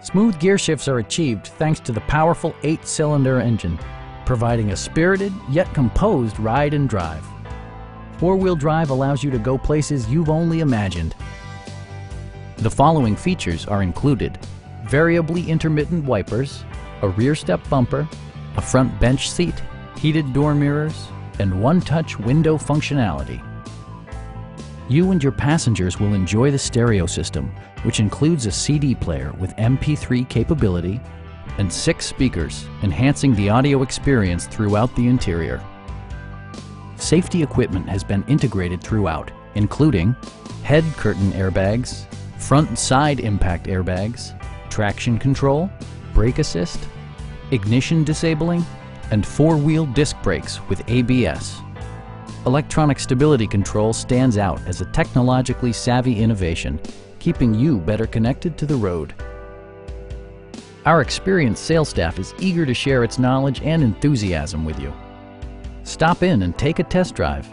Smooth gear shifts are achieved thanks to the powerful 8-cylinder engine, providing a spirited yet composed ride and drive. Four-wheel drive allows you to go places you've only imagined. The following features are included: variably intermittent wipers, a rear step bumper, a front bench seat, heated door mirrors, and one-touch window functionality. You and your passengers will enjoy the stereo system, which includes a CD player with MP3 capability and 6 speakers, enhancing the audio experience throughout the interior. Safety equipment has been integrated throughout, including head curtain airbags, front and side impact airbags, traction control, brake assist, ignition disabling, and 4-wheel disc brakes with ABS. Electronic stability control stands out as a technologically savvy innovation, keeping you better connected to the road. Our experienced sales staff is eager to share its knowledge and enthusiasm with you. Stop in and take a test drive.